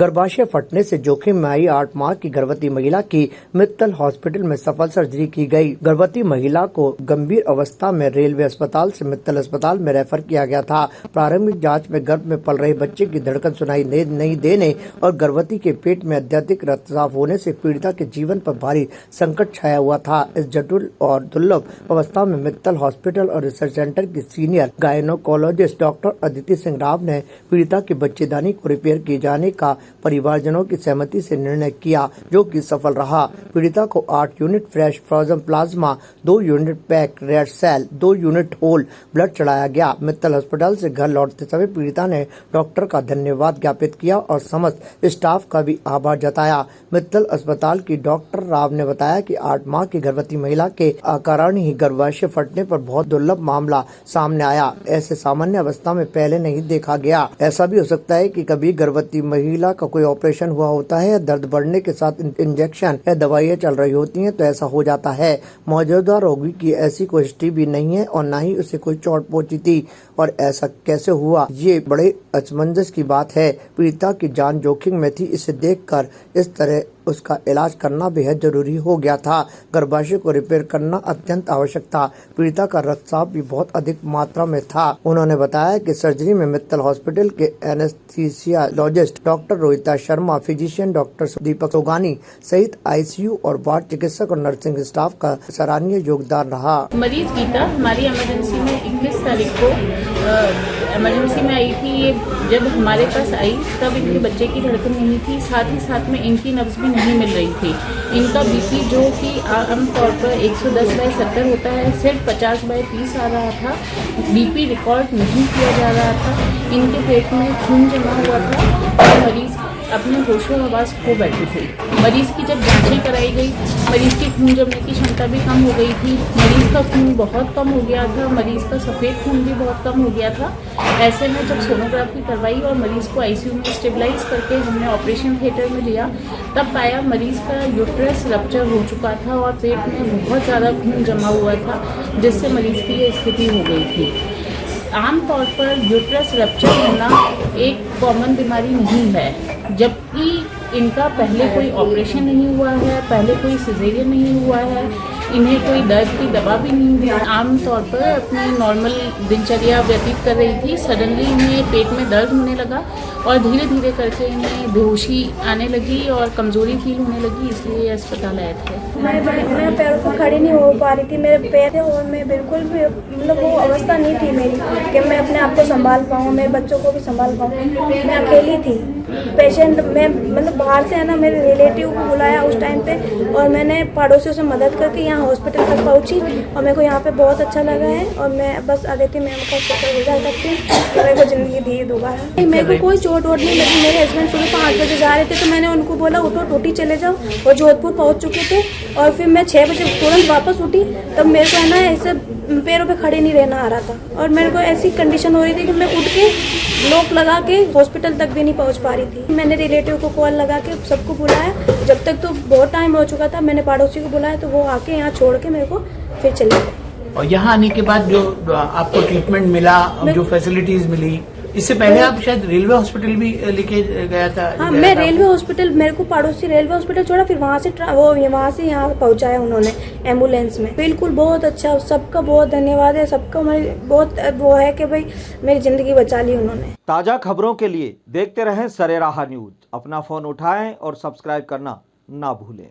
गर्भाशय फटने से जोखिम में आई 8 माह की गर्भवती महिला की मित्तल हॉस्पिटल में सफल सर्जरी की गई। गर्भवती महिला को गंभीर अवस्था में रेलवे अस्पताल से मित्तल अस्पताल में रेफर किया गया था। प्रारंभिक जांच में गर्भ में पल रहे बच्चे की धड़कन सुनाई नहीं देने और गर्भवती के पेट में अत्यधिक रक्तस्राव होने से पीड़िता के जीवन पर भारी संकट छाया हुआ था। इस जटिल और दुर्लभ अवस्था में मित्तल हॉस्पिटल और रिसर्च सेंटर की senior gynaecologist doctor Aditi Singh Rao ने पीड़िता की बच्चेदानी को रिपेयर किए जाने का परिवारजनों की सहमति से निर्णय किया, जो कि सफल रहा। पीड़िता को 8 unit fresh frozen plasma, 2 unit pack red cell, 2 unit whole blood चढ़ाया गया। मित्तल अस्पताल से घर लौटते समय पीड़िता ने डॉक्टर का धन्यवाद ज्ञापित किया और समस्त स्टाफ का भी आभार जताया। मित्तल अस्पताल की डॉक्टर राव ने बताया कि 8 माह की गर्भवती महिला के अकारण ही गर्भाशय फटने पर बहुत दुर्लभ मामला सामने आया। ऐसे सामान्य अवस्था में पहले नहीं देखा गया। ऐसा भी हो सकता है कि कभी गर्भवती महिला का कोई ऑपरेशन हुआ होता है या दर्द बढ़ने के साथ इंजेक्शन या दवाइयाँ चल रही होती हैं तो ऐसा हो जाता है। मौजूदा रोगी की ऐसी कोई हिस्ट्री भी नहीं है और न ही उसे कोई चोट पहुंची थी और ऐसा कैसे हुआ, ये बड़े असमंजस की बात है। पीड़िता की जान जोखिम में थी, इसे देखकर इस तरह उसका इलाज करना बेहद जरूरी हो गया था। गर्भाशय को रिपेयर करना अत्यंत आवश्यक था। पीड़िता का रक्तस्राव भी बहुत अधिक मात्रा में था। उन्होंने बताया कि सर्जरी में मित्तल हॉस्पिटल के anaesthesiologist doctor Rohita Sharma, physician doctor Deepak Sogani सहित आईसीयू और वार्ड चिकित्सक और नर्सिंग स्टाफ का सराहनीय योगदान रहा। मरीज गीता हमारी इमरजेंसी में 21 तारीख को इमरजेंसी में आई थी। ये जब हमारे पास आई तब इनके बच्चे की धड़कन नहीं थी, साथ ही साथ में इनकी नब्ज भी नहीं मिल रही थी। इनका बीपी जो कि आमतौर पर 110/70 होता है, सिर्फ 50/30 आ रहा था। बीपी रिकॉर्ड नहीं किया जा रहा था। इनके पेट में खून जमा हुआ था और मरीज अपने होशो हवास खो बैठी थी। मरीज की जब जांचें कराई गई, मरीज की खून जमने की क्षमता भी कम हो गई थी। मरीज का खून बहुत कम हो गया था, मरीज का सफ़ेद खून भी बहुत कम हो गया था। ऐसे में जब सोनोग्राफी करवाई और मरीज को आईसीयू में स्टेबलाइज करके हमने ऑपरेशन थिएटर में लिया, तब पाया मरीज का यूट्रस रप्चर हो चुका था और पेट में बहुत ज़्यादा खून जमा हुआ था, जिससे मरीज की ये स्थिति हो गई थी। आमतौर पर यूट्रस रप्चर होना एक कॉमन बीमारी नहीं है, जबकि इनका पहले कोई ऑपरेशन नहीं हुआ है, पहले कोई सिजेरियन नहीं हुआ है, इन्हें कोई दर्द की दवा भी नहीं दी। आमतौर पर अपनी नॉर्मल दिनचर्या व्यतीत कर रही थी। सडनली इन्हें पेट में दर्द होने लगा और धीरे धीरे करके इन्हें बेहोशी आने लगी और कमज़ोरी फील होने लगी, इसलिए अस्पताल आए थे। मैं पैरों पर खड़ी नहीं हो पा रही थी, मेरे पैर थे और मैं बिल्कुल भी मतलब वो अवस्था नहीं थी मेरी कि मैं अपने आप को संभाल पाऊँ, मेरे बच्चों को भी संभाल पाऊँ। मैं अकेली थी। पेशेंट मैं मतलब बाहर से है ना, मेरे रिलेटिव को बुलाया उस टाइम पे और मैंने पड़ोसियों से मदद करके यहाँ हॉस्पिटल तक पहुँची और मेरे को यहाँ पे बहुत अच्छा लगा है और मैं बस अदिति मैम का शुक्रगुजार करती हूँ कि मेरे को ज़िंदगी दी दोबारा। मेरे को कोई चोट वोट नहीं लगी। मेरे हस्बैंड सुबह 5 बजे जा रहे थे तो मैंने उनको बोला उठो टूटी चले जाओ, और जोधपुर पहुँच चुके थे और फिर मैं 6 बजे तुरंत वापस उठी। तब मेरे को है ना ऐसे पैरों पे खड़े नहीं रहना आ रहा था और मेरे को ऐसी कंडीशन हो रही थी कि मैं उठ के लॉक लगा के हॉस्पिटल तक भी नहीं पहुंच पा रही थी। मैंने रिलेटिव को कॉल लगा के सबको बुलाया, जब तक तो बहुत टाइम हो चुका था। मैंने पड़ोसी को बुलाया तो वो आके यहाँ छोड़ के मेरे को फिर चले गए। और यहाँ आने के बाद जो आपको ट्रीटमेंट मिला, जो फैसिलिटीज मिली, इससे पहले आप शायद रेलवे हॉस्पिटल भी लेके गया था। हाँ, मैं रेलवे हॉस्पिटल, मेरे को पड़ोसी रेलवे हॉस्पिटल छोड़ा, फिर वहाँ से यहाँ पहुँचाया उन्होंने एम्बुलेंस में। बिल्कुल बहुत अच्छा, सबका बहुत धन्यवाद है। सबका बहुत वो है कि भाई मेरी जिंदगी बचा ली उन्होंने। ताज़ा खबरों के लिए देखते रहें सरेराह न्यूज। अपना फ़ोन उठाएं और सब्सक्राइब करना ना भूलें।